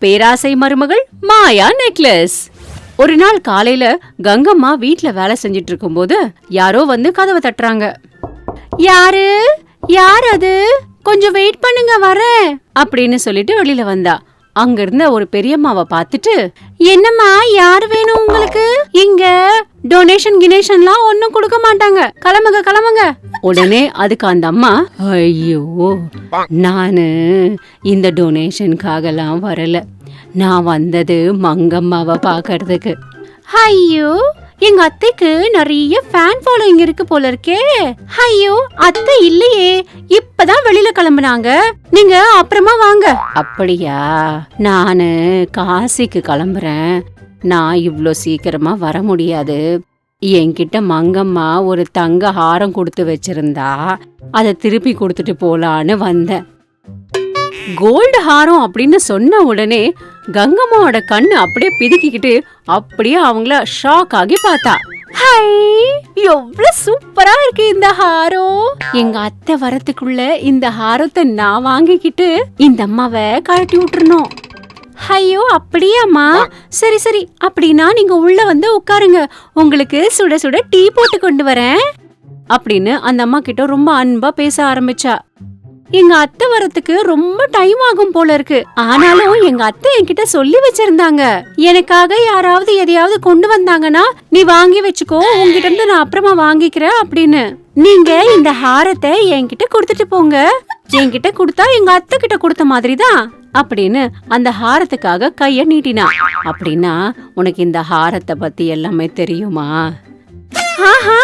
பேராசை மருமகள் மாயா நெக்லஸ். ஒரு நாள் காலையில கங்கம்மா வீட்ல வேலை செஞ்சிட்டு இருக்கும்போது யாரோ வந்து கதவை தட்டுறாங்க. யாரு யார் அது, கொஞ்சம் வெயிட் பண்ணுங்க வரேன் அப்படின்னு சொல்லிட்டு வெளியில வந்தா. அங்க இருந்த ஒரு பெரியம்மாவை பார்த்துட்டு, என்னம்மா யாரு வேணும் உங்களுக்கு? இங்க டொனேஷன் கினேஷன்லாம் ஒன்னும் கொடுக்க மாட்டாங்க, கிளம்புங்க கிளம்புங்க. உடனே அதுக்கு அந்த அம்மா, ஐயோ நானு இந்த டொனேஷனுக்காகலாம் வரல, நான் வந்தது மங்கம்மாவை பாக்குறதுக்கு. ஐயோ எங்க அத்தைக்கு நிறைய ஃபேன் ஃபாலோயிங் இருக்கு போல இருக்கே. ஐயோ அத்தை இல்லையே, இப்பதான் வெளியில கிளம்புனாங்க, நீங்க அப்புறமா வாங்க. அப்படியா, நானு காசிக்கு கிளம்புறேன், நான் இவ்ளோ சீக்கிரமா வர முடியாது. என்கிட்ட மங்கம்மா ஒரு தங்க ஹாரம் கொடுத்து வச்சிருந்தா, அதை திருப்பி கொடுத்துட்டு போலான்னு வந்தேன். கோல்டு ஹாரம் அப்படின்னு சொன்ன உடனே கங்கம்மாவோட கண்ணு அப்படியே பிதுக்கிக்கிட்டு அப்படியே அவங்கள ஷாக் ஆகி பார்த்தா. ஹை, எவ்வளவு சூப்பரா இருக்கு இந்த ஹாரம். எங்க அத்தை வரத்துக்குள்ள இந்த ஹாரத்தை நான் வாங்கிக்கிட்டு இந்த அம்மாவை கழட்டி விட்டுறணும். ஐயோ அப்படியாம்மா, சரி சரி, அப்படின்னா நீங்க உள்ள வந்து உட்காருங்க, உங்களுக்கு சுட சுட டீ போட்டு கொண்டு வரேன் அப்படின்னு அந்த அம்மா கிட்ட ரொம்ப அன்பா பேச ஆரம்பிச்சா. எங்க அத்தை வரத்துக்கு ரொம்ப டைம் ஆகும் போல இருக்கு, ஆனாலும் எங்க அத்தை என்கிட்ட சொல்லி வச்சிருந்தாங்க, எனக்காக யாராவது எதையாவது கொண்டு வந்தாங்கன்னா நீ வாங்கி வச்சுக்கோ, உங்ககிட்ட இருந்து நான் அப்புறமா வாங்கிக்கிறேன் அப்படின்னு. நீங்க இந்த ஹாரத்தை என்கிட்ட கொடுத்துட்டு போங்க, என்கிட்ட கொடுத்தா எங்க அத்தை கிட்ட கொடுத்த மாதிரிதான் அப்படின்னு அந்த ஹாரத்துக்காக கைய நீட்டினா. அப்படின்னா உனக்கு இந்த ஹாரத்தை பத்தி எல்லாமே தெரியுமா? ஆஹா,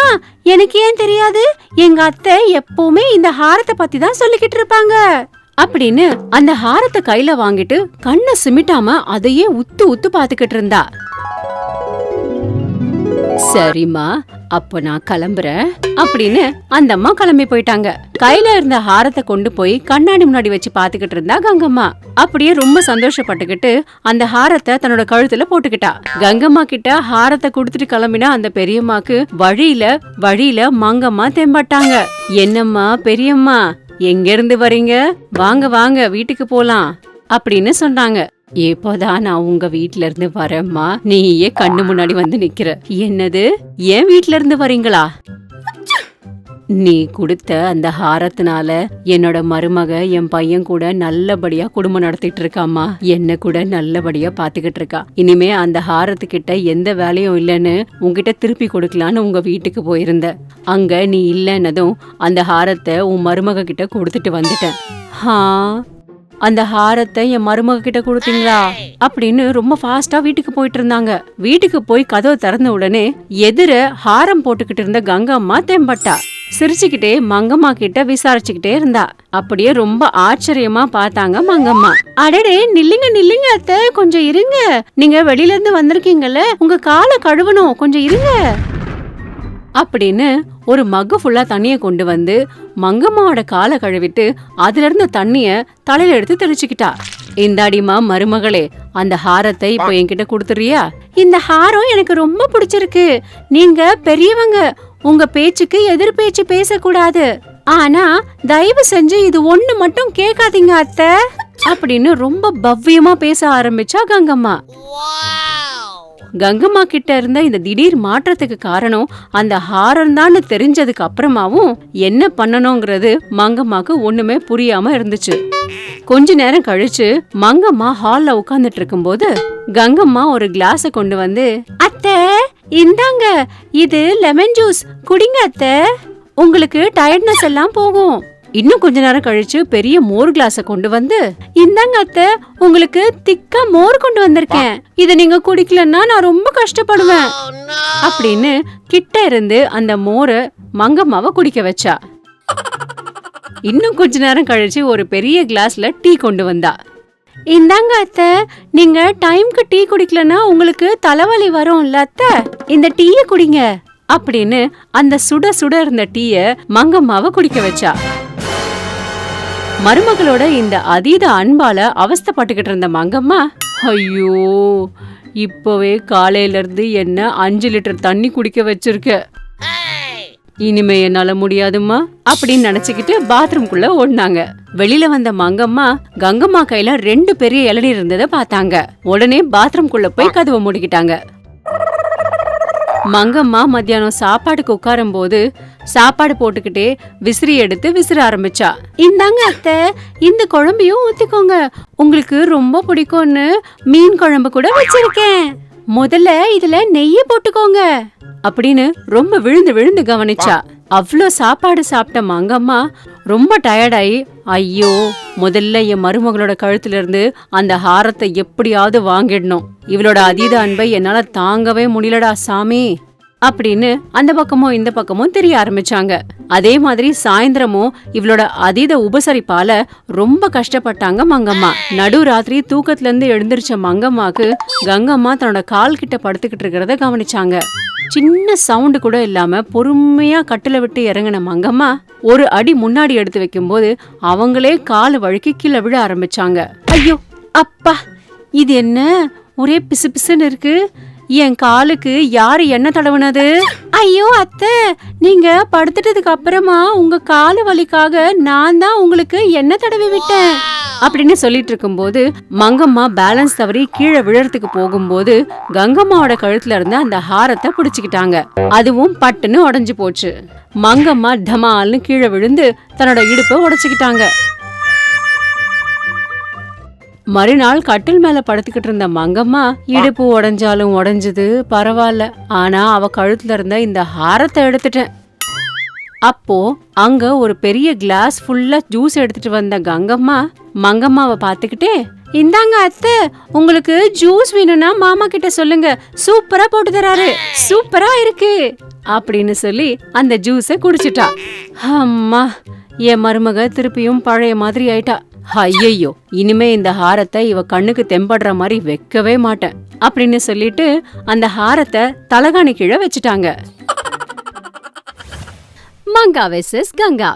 எனக்கு ஏன் தெரியாது, எங்க அத்தை எப்பவுமே இந்த ஹாரத்தை பத்தி தான் சொல்லிக்கிட்டு இருப்பாங்க அப்படின்னு அந்த ஹாரத்தை கையில வாங்கிட்டு கண்ணை சிமிட்டாம அதையே உத்து உத்து பாத்துக்கிட்டு இருந்தா. சரிம்மா, அப்ப நான் கிளம்புறேன் அப்படின்னு அந்த அம்மா கிளம்பி போயிட்டாங்க. கையில இருந்த ஹாரத்தை கொண்டு போய் கண்ணாடி முன்னாடி வச்சு பாத்துக்கிட்டு இருந்தா கங்கம்மா. அப்படியே ரொம்ப சந்தோஷப்பட்டுக்கிட்டு அந்த ஹாரத்தை தன்னோட கழுத்துல போட்டுக்கிட்டா. கங்கம்மா கிட்ட ஹாரத்தை குடுத்துட்டு கிளம்பினா அந்த பெரியம்மாக்கு வழியில மங்கம்மா தெம்பட்டாங்க. என்னம்மா பெரியம்மா, எங்க இருந்து வரீங்க, வாங்க வாங்க வீட்டுக்கு போலாம் அப்படின்னு சொன்னாங்க. எப்போதான் நான் உங்க வீட்ல இருந்து வரேம்மா, நீயே கண்ணு முன்னாடி வந்து நிக்கிற. என்னது, என் வீட்ல இருந்து வரீங்களா? நீ கொடுத்த அந்த ஹாரத்தினால என்னோட மருமக என் பையன் கூட நல்லபடியா குடும்பம் நடத்திட்டு இருக்காமா, என்ன கூட நல்லபடியா பாத்துக்கிட்டு இருக்கா. இனிமே அந்த ஹாரத்துக்கிட்ட எந்த வேலையும் இல்லைன்னு உங்ககிட்ட திருப்பி கொடுக்கலான்னு உங்க வீட்டுக்கு போயிருந்த. அங்க நீ இல்லைன்னதும் அந்த ஹாரத்தை உன் மருமக கிட்ட கொடுத்துட்டு வந்துட்டேன். அந்த ஹாரத்தை என் மருமக கிட்ட கொடுத்தீங்களா அப்படின்னு ரொம்ப ஃபாஸ்டா வீட்டுக்கு போயிட்டு இருந்தாங்க. வீட்டுக்கு போய் கதவை திறந்த உடனே எதிர ஹாரம் போட்டுக்கிட்டு இருந்த கங்கம்மா தெம்பட்டா. சிரிச்சுக்கிட்டே மங்கம்மா கிட்ட விசாரிச்சுக்கிட்டே இருந்தா. அப்படியே ரொம்ப ஆச்சரியமா பார்த்தாங்க மங்கம்மா. அடடே, நில்லுங்க நில்லுங்க அத்தை, கொஞ்சம் இருங்க, நீங்க வெளியில இருந்து வந்திருக்கீங்கல்ல, உங்க காலை கழுவணும், கொஞ்சம் இருங்க அப்படின்னு ஒரு மக்கு ஃபுல்லா தண்ணிய கொண்டு வந்து மங்கம்மாவோட காலை கழுவிட்டு அதுல இருந்த தண்ணிய தலையில எடுத்து தெளிச்சுக்கிட்டா. இந்தாடிமா மருமகளே, அந்த ஹாரத்தை இப்போ என்கிட்ட கொடுத்துறியா? இந்த ஹாரம் எனக்கு ரொம்ப பிடிச்சிருக்கு, நீங்க பெரியவங்க, உங்க பேச்சுக்கு எதிர் பேச்சு பேசக்கூடாது, ஆனா தயவு செஞ்சு இது ஒண்ணு மட்டும் கேட்காதீங்க அத்தை அப்படின்னு ரொம்ப பவ்யமா பேச ஆரம்பிச்சா கங்கம்மா. கங்கம்மா கிட்ட இருந்த இந்த திடீர் மாற்றத்துக்கு காரணம் அந்த ஹாரம் தான் தெரிஞ்சதுக்கு அப்புறமாவும் என்ன பண்ணணும்ங்கிறது மங்கம்மாக்கு ஒண்ணுமே புரியாம இருந்துச்சு. கொஞ்ச நேரம் கழிச்சு மங்கம்மா ஹால்ல உட்கார்ந்துட்டு இருக்கும்போது கங்கம்மா ஒரு கிளாஸ கொண்டு வந்து, அத்தை இந்தாங்க, இது லெமன் ஜூஸ், குடிங்க அத்தை, உங்களுக்கு டயர்ட்னஸ் எல்லாம் போகும். இன்னும் கொஞ்ச நேரம் கழிச்சு பெரிய மோர் கிளாஸ கொண்டு வந்து, இந்தாங்க அத்தை, உங்களுக்கு திக்கா மோர் கொண்டு வந்திருக்கேன், இத நீங்க குடிக்கலன்னா நான் ரொம்ப கஷ்டப்படுவேன் அப்படின்னு கிட்ட இருந்து அந்த மோரை மங்கம்மாவை குடிக்க வச்சா. இன்னும் கொஞ்ச நேரம் கழிச்சு ஒரு பெரிய கிளாஸ்ல டீ கொண்டு வந்தா. இந்தாங்க அத்தை, நீங்க டைம்க்கு டீ குடிக்கலன்னா உங்களுக்கு தலைவலி வரும்ல அத்தை, இந்த டீய குடிங்க அப்படின்னு அந்த சுட சுட இருந்த டீய மங்கம்மாவை குடிக்க வச்சா. மருமகளோட இந்த அதீத அன்பால அவஸ்தைப்பட்டுக்கிட்டு இருந்த மங்கம்மா, ஐயோ இப்பவே காலையில இருந்து என்ன 5 லிட்டர் தண்ணி குடிக்க வச்சிருக்க, இனிமே என்னால முடியாதும்மா அப்படின்னு நினைச்சுக்கிட்டு பாத்ரூம்குள்ள ஓடினாங்க. வெளியில வந்த மங்கம்மா கங்கம்மா கையில 2 பெரிய இளநீர் இருந்ததை பார்த்தாங்க. உடனே பாத்ரூம்குள்ள போய் கதவை மூடிக்கிட்டாங்க. மங்கம்மா மத்தியானம் சாப்பாடுக்கு உட்காரும் போது சாப்பாடு போட்டுக்கிட்டே விசிறி எடுத்து விசிற ஆரம்பிச்சா. இந்தாங்க அத்தை, இந்த குழம்பையும் ஊத்திக்கோங்க, உங்களுக்கு ரொம்ப பிடிக்கும்னு மீன் குழம்பு கூட வச்சிருக்கேன், முதல்ல இதுல நெய்ய போட்டுக்கோங்க அப்படின்னு ரொம்ப விழுந்து விழுந்து கவனிச்சா. அவ்வளோ சாப்பாடு சாப்பிட்ட மங்கம்மா ரொம்ப டயர்டாயி, ஐயோ முதல்ல என் மருமகளோட கழுத்துல இருந்து அந்த ஹாரத்தை எப்படியாவது வாங்கிடணும், இவளோட அதீத அன்பை என்னால தாங்கவே முடியலடா சாமி அப்படின்னு அந்த பக்கமும் இந்த பக்கமும் தெரிய ஆரம்பிச்சாங்க. அதே மாதிரி சாயந்தரமும் இவளோட அதீத உபசரிப்பால ரொம்ப கஷ்டப்பட்டாங்க மங்கம்மா. நடு ராத்திரி தூக்கத்துல இருந்து எழுந்திருச்ச மங்கம்மாக்கு கங்கம்மா தன்னோட கால் கிட்ட படுத்துக்கிட்டு இருக்கிறத கவனிச்சாங்க. சின்ன சவுண்டு கூட இல்லாம பொறுமையா கட்டில விட்டு இறங்கின மங்கம்மா ஒரு அடி முன்னாடி எடுத்து வைக்கும் போது அவங்களே கால் வழுக்கி கீழே விழ ஆரம்பிச்சாங்க. ஐயோ அப்பா, இது என்ன ஒரே பிசு பிசுன்னு இருக்கு, என் காலுக்கு யாரு என்ன தடவுனது? ஐயோ அத்தை, நீங்க படுத்துட்டதுக்கு அப்புறமா உங்க காலு வலிக்காக நான் தான் உங்களுக்கு என்ன தடவி விட்டேன் அப்படின்னு சொல்லிட்டு இருக்கும் போது மங்கம்மா பேலன்ஸ் தவறி கீழே விழறதுக்கு போகும்போது கங்கம்மாவோட கழுத்துல இருந்து அந்த ஹாரத்தை பிடிச்சுக்கிட்டாங்க. அதுவும் பட்டுன்னு உடைஞ்சு போச்சு. மங்கம்மா டமால்னு கீழே விழுந்து தன்னோட இடுப்பை உடைச்சுக்கிட்டாங்க. மறுநாள் கட்டில் மேல படுத்துக்கிட்டு இருந்த மங்கம்மா இடுப்பு உடைஞ்சாலும் உடைஞ்சது பரவாயில்ல, ஆனா அவ கழுத்துல இருந்த இந்த ஹாரத்தை எடுத்துட்டேன். அப்போ அங்க ஒரு பெரிய கிளாஸ் ஃபுல்லா ஜூஸ் எடுத்துட்டு வந்த கங்கம்மா மங்கம்மாவை பாத்துக்கிட்டே, இந்தாங்க அத்தை, உங்களுக்கு ஜூஸ் வேணும்னா மாமா கிட்ட சொல்லுங்க, சூப்பரா போட்டு தராரு, சூப்பரா இருக்கு அப்படின்னு சொல்லி அந்த ஜூஸை குடிச்சிட்டா. அம்மா, என் மருமக திருப்பியும் பழைய மாதிரி ஆயிட்டா. ஐயையோ, இனிமே இந்த ஹாரத்தை இவ கண்ணுக்கு தெம்படுற மாதிரி வைக்கவே மாட்டேன் அப்படின்னு சொல்லிட்டு அந்த ஹாரத்தை தலகாணி கீழே வச்சுட்டாங்க. மங்கா வெர்சஸ் கங்கா.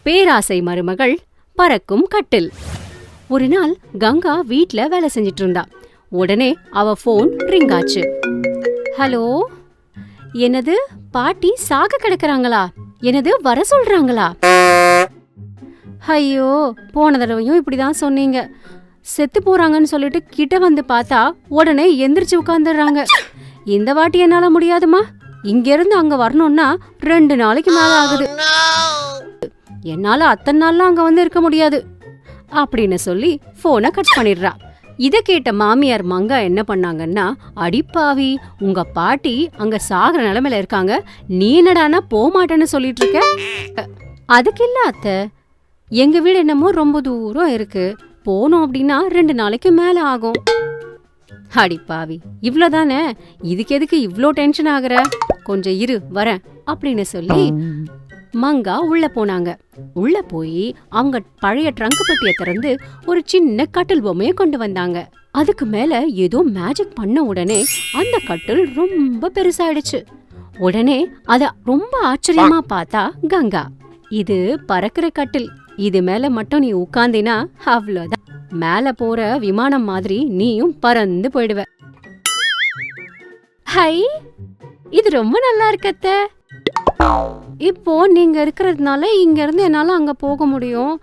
பேராசை மருமகள், பறக்கும் கட்டில். ஒரு நாள் கங்கா வீட்ல வேலை செஞ்சிட்டு இருந்தா. உடனே அவ போன் ரிங் ஆச்சு. ஹலோ, என்னது பாட்டி சாக கிடக்குறாங்களா? என்னது வர சொல்றாங்களா? ஐயோ, போன தடவையும் இப்படிதான் சொன்னீங்க, செத்து போறாங்கன்னு சொல்லிட்டு கிட்ட வந்து பார்த்தா உடனே எந்திரிச்சு உட்கார்ந்துடுறாங்க. இந்த வாட்டி என்னால முடியாதுமா, இங்க இருந்து அங்க வரணும்னா 2 நாளைக்கு மேல ஆகுது, என்னால அத்தனை நாள்லாம் அங்க வந்து இருக்க முடியாது அப்படின்னு சொல்லி போனை கட் பண்ணிடுறா. இத கேட்ட மாமியார் மங்கா என்ன பண்ணாங்கன்னா, அடிப்பாவி, உங்க பாட்டி அங்க சாகுற நிலைமையில இருக்காங்க, நீ என்னடானா போமாட்டேன்னு சொல்லிட்டு இருக்க? அதுக்கு இல்ல அத்தை, எங்க வீடு என்னமோ ரொம்ப தூரம் இருக்கு, போனோம் அப்படின்னா 2 நாளைக்கு மேல ஆகும். அடிப்பாவி, இவ்வளவுதானே, இதுக்கு எதுக்கு இவ்ளோ டென்ஷன் ஆகுற, கொஞ்சம் இரு வரேன் அப்படின்னு சொல்லி மங்கா உள்ள போனாங்க. உள்ள போய் அவங்க பழைய ட்ரங்க் பெட்டியை திறந்து ஒரு சின்ன கட்டில் பொம்மையை கொண்டு வந்தாங்க. அதுக்கு மேல ஏதோ மேஜிக் பண்ண உடனே அந்த கட்டில் ரொம்ப பெருசாயிடுச்சு. உடனே அத ரொம்ப ஆச்சரியமா பார்த்தா கங்கா. இது பறக்கிற கட்டில், இது மேல மட்டும் நீ உட்கார்ந்தினா அவ்வளவுதான், மேல போற விமானம் மாதிரி நீயும் பறந்து போயிடுவ. ஹை, இது ரொம்ப நல்லா இருக்கத்த. இப்போ நீங்க இருக்கிறதுனால இங்க இருந்து என்னால அங்க போக முடியும்,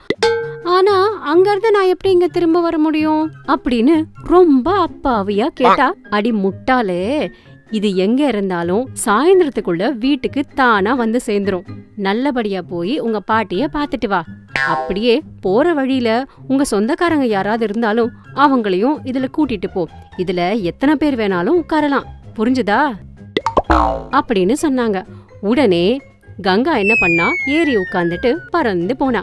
ஆனா அங்க இருந்து நான் எப்படி இங்க திரும்ப வர முடியும் அப்படின்னு ரொம்ப அப்பாவியா கேட்டா. அடி முட்டாளே, இது எங்க இருந்தாலும் சாயந்தரத்துக்குள்ள வீட்டுக்கு தானா வந்து சேர்ந்துரும். நல்லபடியா போய் உங்க பாட்டிய பாத்துட்டு வா. அப்படியே போற வழியில உங்க சொந்தக்காரங்க யாராவது இருந்தாலும் அவங்களையும் இதுல கூட்டிட்டு போ. இதுல எத்தனை பேர் வேணாலும் உட்காரலாம், புரிஞ்சுதா அப்படின்னு சொன்னாங்க. உடனே கங்கா என்ன பண்ணா, ஏறி உட்கார்ந்துட்டு பறந்து போனா.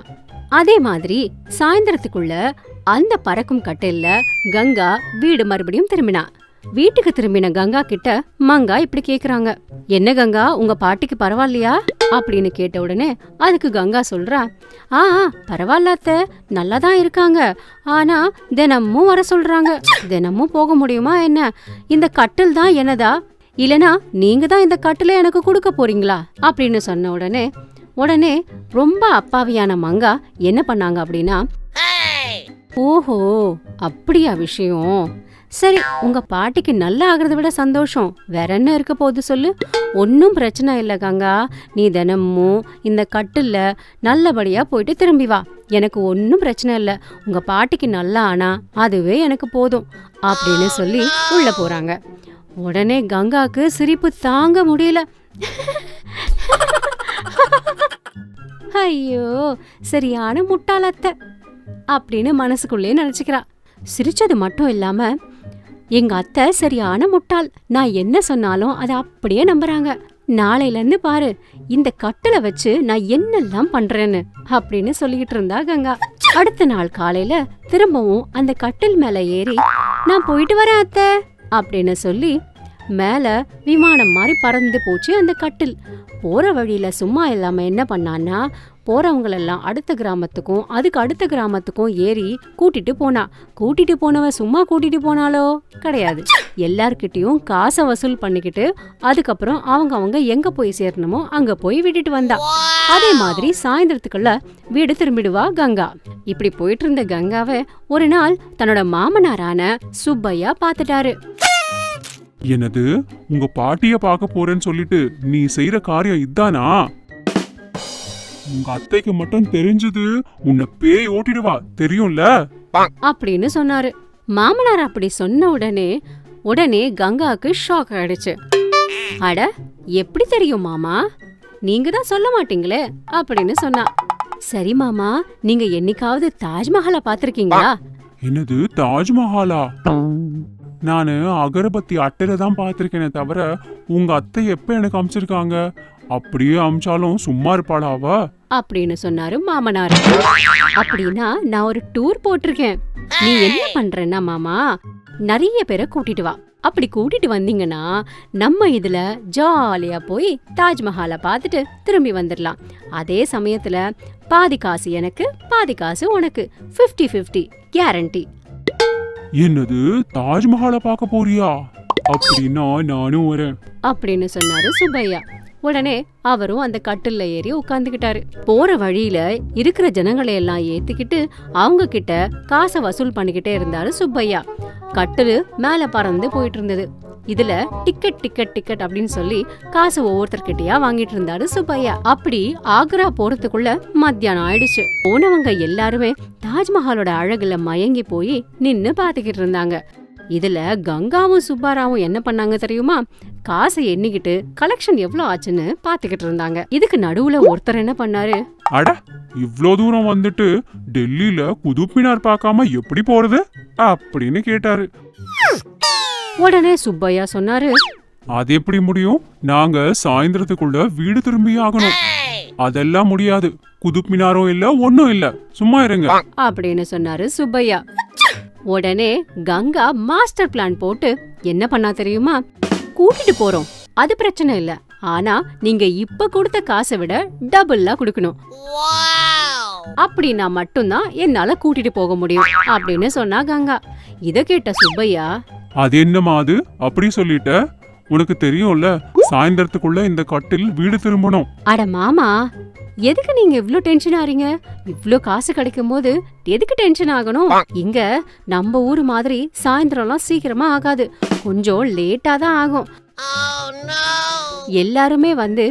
அதே மாதிரி சாயந்தரத்துக்குள்ள அந்த பறக்கும் கட்டில்ல கங்கா வீடு மறுபடியும் திரும்பினா. வீட்டுக்கு திரும்பின கங்கா கிட்ட மங்கா இப்படி கேக்குறாங்க, என்ன கங்கா, உங்க பாட்டிக்கு பரவாயில்லையா அப்படின்னு கேட்ட உடனே அதுக்கு கங்கா சொல்றா, பரவாயில்லாத்த, நல்லாதான் இருக்காங்க, ஆனா தினமும் வர சொல்றாங்க, தினமும் போக முடியுமா என்ன? இந்த கட்டில் தான் என்னதா, இல்லனா நீங்க தான் இந்த கட்டில எனக்கு கொடுக்க போறீங்களா அப்படின்னு சொன்ன உடனே ரொம்ப அப்பாவியான மங்கா என்ன பண்ணாங்க அப்படின்னா, ஓஹோ அப்படியா விஷயம், சரி, உங்க பாட்டிக்கு நல்லா ஆகுறத விட சந்தோஷம் வேற என்ன இருக்க போகுது சொல்லு. ஒன்னும் பிரச்சனை இல்ல கங்கா, நீ தினமும் இந்த கட்டில்ல நல்லபடியா போயிட்டு திரும்பி வா. எனக்கு ஒன்னும் பிரச்சனை இல்ல, உங்க பாட்டிக்கு நல்லா ஆனா அதுவே எனக்கு போதும் அப்படின்னு சொல்லி உள்ள போறாங்க. உடனே கங்காக்கு சிரிப்பு தாங்க முடியல. ஐயோ, சரியான முட்டாளத்தை அப்படின்னு மனசுக்குள்ளே நினைச்சுக்கிறா. சிரிச்சது மட்டும் இல்லாம எங்க அத்தை சரியான முட்டாள், நான் என்ன சொன்னாலும் அதை அப்படியே நம்புறாங்க. நாளையில இருந்து பாரு, இந்த கட்டில வச்சு நான் என்னெல்லாம் பண்றேன்னு அப்படின்னு சொல்லிக்கிட்டு இருந்தா கங்கா. அடுத்த நாள் காலையில திரும்பவும் அந்த கட்டில் மேல ஏறி நான் போயிட்டு வரேன் அத்தை அப்படின்னு சொல்லி மேல விமானம் மாதிரி பறந்து போச்சு அந்த கட்டில். போற வழியில சும்மா இல்லாம என்ன பண்ணான்னா, போறவங்களெல்லாம் அடுத்த கிராமத்துக்கும் அதுக்கு அடுத்த கிராமத்துக்கும் ஏறி கூட்டிட்டு போனவ சும்மா கூட்டிட்டு போனாலோ கிடையாது. எல்லார்கிட்டயும் காசை வசூல் பண்ணிக்கிட்டு அதுக்கப்புறம் அவங்க எங்க போய் சேரணுமோ அங்க போய் விட்டுட்டு வந்தா. அதே மாதிரி சாயந்தரத்துக்குள்ள வீடு திரும்பிடுவா கங்கா. இப்படி போயிட்டு இருந்த கங்காவை ஒரு நாள் தன்னோட மாமனாரான சுப்பையா பாத்துட்டாரு. என்னது, உங்க பாட்டிய பார்க்க போறேன்னு சொல்லிட்டு நீ செய்யற காரியம் இதானா? உங்க அத்தைக்கு மட்டும் தெரிஞ்சது உன்னை பேய் ஓட்டிடுவா, தெரியும்ல அப்படின்னு சொன்னாரு. மாமனார் அப்படி சொன்ன உடனே கங்காக்கு ஷாக் ஆயிடுச்சு. அட, எப்படி தெரியும் மாமா, நீங்க தான் சொல்ல மாட்டீங்களே அப்படின்னு சொன்னா. சரி மாமா, நீங்க என்னைக்காவது தாஜ்மஹாலை பாத்திருக்கீங்களா? என்னது, தாஜ்மஹாலா? நானு அகரபத்தி அட்டையில தான் பாத்திருக்கேனே தவிர உங்க அத்தை எப்ப எனக்கு அமிச்சிருக்காங்க? அப்படியே அமிச்சாலும் சும்மா இருப்பாளாவா அப்படின்னு சொன்னாரு மாமனார். அப்படின்னா நான் ஒரு டூர் போட்டிருக்கேன். நீ என்ன பண்றேன்னா மாமா, நிறைய பேரை கூட்டிட்டு வா. அப்படி கூட்டிட்டு வந்தீங்கன்னா நம்ம இதுல ஜாலியா போய் தாஜ்மஹாலை பார்த்துட்டு திரும்பி வந்துடலாம். அதே சமயத்துல பாதி காசு எனக்கு பாதி காசு உனக்கு, 50-50 கேரண்டி. என்னது, தாஜ்மஹாலை பார்க்க போறியா? அப்படின்னா நானும் வரேன் அப்படின்னு சொன்னாரு சுப்பையா. உடனே அவரும் அந்த கட்டில்ல ஏறி உட்கார்ந்துகிட்டாரு. போற வழியில இருக்கிற ஜனங்களை எல்லாம் ஏத்திக்கிட்டு அவங்க கிட்ட காசை வசூல் பண்ணிக்கிட்டே இருந்தாரு சுப்பையா. கட்டிலு மேல பறந்து போயிட்டு இருந்தது. இதுல டிக்கெட் அப்படின்னு சொல்லி காசு ஒவ்வொருத்தர்கிட்டயா வாங்கிட்டு இருந்தாரு சுப்பையா. அப்படி ஆக்ரா போறதுக்குள்ள மத்தியானம் ஆயிடுச்சு. போனவங்க எல்லாருமே தாஜ்மஹாலோட அழகுல மயங்கி போய் நின்னு பாத்துக்கிட்டு இருந்தாங்க. இதுல கங்காவும் சுப்பாராவும் என்ன பண்ணாங்க தெரியுமா? காசை எண்ணிக்கிட்டு கலெக்ஷன் எவ்வளவு ஆச்சுன்னு பாத்துக்கிட்டு இருந்தாங்க. இதுக்கு நடுவுல ஒருத்தர் என்ன பண்ணாரு, அட, இவ்ளோ தூரம் வந்துட்டு டெல்லியில குதுப் மினார் பார்க்காம எப்படி போறது அப்படின்னு கேட்டாரு. உடனே சுப்பையா சொன்னாரு, அது எப்படி முடியும்? நாங்க சாயந்தரத்துக்குள்ள வீடு திரும்பி ஆகணும். அதெல்லாம் முடியாது. குதுப் மினாரும் இல்ல, ஒன்னும் இல்ல, சும்மா இருங்க அப்படின்னு சொன்னாரு சுப்பையா. உடனே கங்கா மாஸ்டர் பிளான் போட்டு என்ன பண்ணா தெரியுமா? கூட்டிட்டு போறோம், அது பிரச்சனை இல்ல, ஆனா நீங்க இப்ப கொடுத்த காசை விட டபுளா கொடுக்கணும். அப்படின்னா மட்டும்தான் என்னால கூட்டிட்டு போக முடியும் அப்படின்னு சொன்னா கங்கா. இத கேட்ட சுப்பையா, அது என்னமா அது அப்படி சொல்லிட்ட? உனக்கு தெரியும்ல, சாயந்தரத்துக்குள்ள இந்த கட்டில் வீடு திரும்பணும். அட மாமா, எதுக்கு நீங்க இவ்ளோ டென்ஷன் ஆறீங்க? இவ்ளோ காசு கிடைக்கும் போது எதுக்கு டென்ஷன் ஆகணும்? இங்க நம்ம ஊரு மாதிரி சாயந்தரம்லாம் சீக்கிரமா ஆகாது, கொஞ்சம் லேட்டா தான் ஆகும். எல்லாருமே வந்து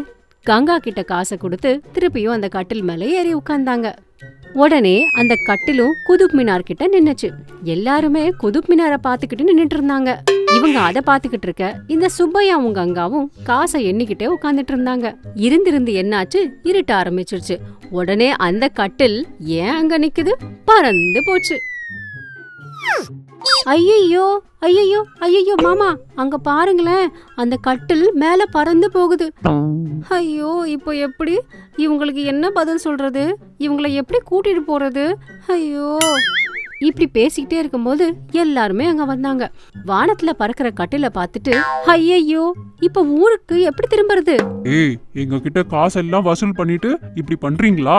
கங்கா கிட்ட காசை கொடுத்து திருப்பியும் அந்த கட்டில் மேல ஏறி உட்கார்ந்தாங்க. உடனே அந்த கட்டிலும் குதுப் மினார் கிட்ட நின்னுச்சு. எல்லாருமே குதுப் மினாரை பாத்துக்கிட்டு நின்னுட்டு இருந்தாங்க. இவங்க அதை பாத்துக்கிட்டு இருக்க இந்த சுப்பையாவும் கங்காவும் காசை எண்ணிக்கிட்டே உட்கார்ந்துட்டு இருந்தாங்க. இருந்திருந்து என்னாச்சு, இருட்ட ஆரம்பிச்சிருச்சு. உடனே அந்த கட்டில் ஏன் அங்க நிக்குது, பறந்து போச்சு. ஐயோ ஐயோ ஐயோ மாமா, அங்க பாருங்களேன், அந்த கட்டில் மேல பறந்து போகுது. ஐயோ, இப்போ எப்படி இவங்களுக்கு என்ன பதில் சொல்றது? இவங்களை எப்படி கூட்டிட்டு போறது? ஐயோ. இப்படி பேசிக்கிட்டே இருக்கும்போது எல்லாருமே அங்க வந்தாங்க. வானத்துல பறக்கிற கட்டில பாத்துட்டு, ஐயோ இப்ப ஊருக்கு எப்படி திரும்புறது? ஏய், எங்க கிட்ட காசெல்லாம் வசூல் பண்ணிட்டு இப்படி பண்றீங்களா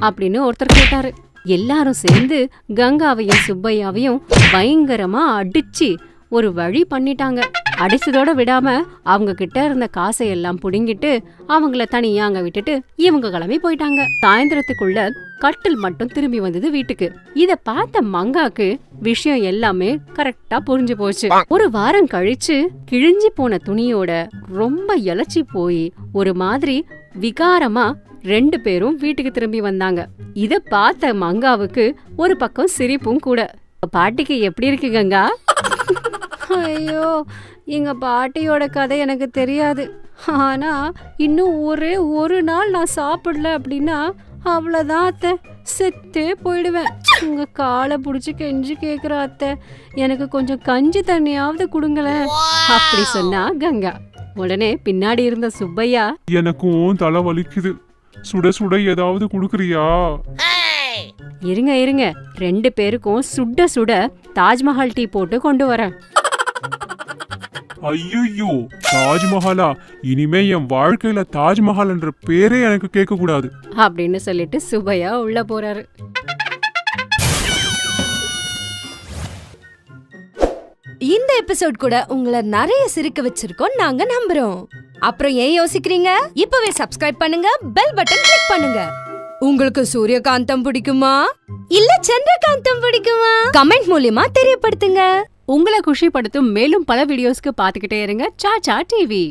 அப்படின்னு ஒருத்தர் கேட்டாரு. எல்லாரும் சேர்ந்து கங்காவையும் சுப்பையாவையும் பயங்கரமா அடிச்சு ஒரு வழி பண்ணிட்டாங்க. அடிச்சதோட விடாம அவங்க கிட்ட இருந்த காசை எல்லாம் புடுங்கிட்டு அவங்கள தனியா அங்க விட்டுட்டு இவங்க கிளம்பி போயிட்டாங்க. சாயந்தரத்துக்குள்ள கட்டில் மட்டும் திரும்பி வந்தது வீட்டுக்கு. இத பார்த்த மங்காக்கு விஷயம் எல்லாமே கரெக்டா புரிஞ்சு போச்சு. ஒரு வாரம் கழிச்சு கிழிஞ்சி போன துணியோட ரொம்ப இளைச்சி போய் ஒரு மாதிரி விகாரமா 2 பேரும் வீட்டுக்கு திரும்பி வந்தாங்க. இத பார்த்த மங்காவுக்கு ஒரு பக்கம் சிரிப்பும் கூட. பாட்டிக்கு எப்படி இருக்கு கங்கா? ஐயோ, எங்க பாட்டியோட கதை எனக்கு தெரியாது. ஆனா இன்னும் ஒரே ஒரு நாள் நான் சாப்பிடல அப்படின்னா அவ்வளவுதான் அத்தை, செத்தே போயிடுவேன். உங்க காலை புடிச்சு கெஞ்சி கேக்குற அத்தை, எனக்கு கொஞ்சம் கஞ்சி தண்ணியாவது கொடுங்களேன் அப்படி சொன்னா கங்கா. உடனே பின்னாடி இருந்த சுப்பையா, எனக்கும் தலை வலிக்குது, சுட சுட ஏதாவது குடுக்குறியா? இருங்க 2 பேருக்கும் சுட சுட தாஜ்மஹால் டீ போட்டு கொண்டு வரேன். ஐயோ, தாஜ்மஹாலா? இனிமே என் வாழ்க்கையில தாஜ்மஹால் என்ற பேரே எனக்கு கேட்க கூடாது அப்படின்னு சொல்லிட்டு சுப்பையா உள்ள போறாரு. இந்த எபிசோட் கூட உங்களை நிறைய சிரிக்க வச்சிருக்கோம் நாங்க நம்புறோம். அப்புறம் ஏன் யோசிக்கிறீங்க? இப்பவே சப்ஸ்கிரைப் பண்ணுங்க, பெல் பட்டன் கிளிக் பண்ணுங்க. உங்களுக்கு சூரியகாந்தம் பிடிக்குமா இல்ல சந்திரகாந்தம் பிடிக்குமா? கமெண்ட் மூலமா தெரியப்படுத்துங்க. உங்களை குஷிப்படுத்தும் மேலும் பல வீடியோஸ்க்கு பாத்துக்கிட்டே இருங்க சாச்சா டிவி.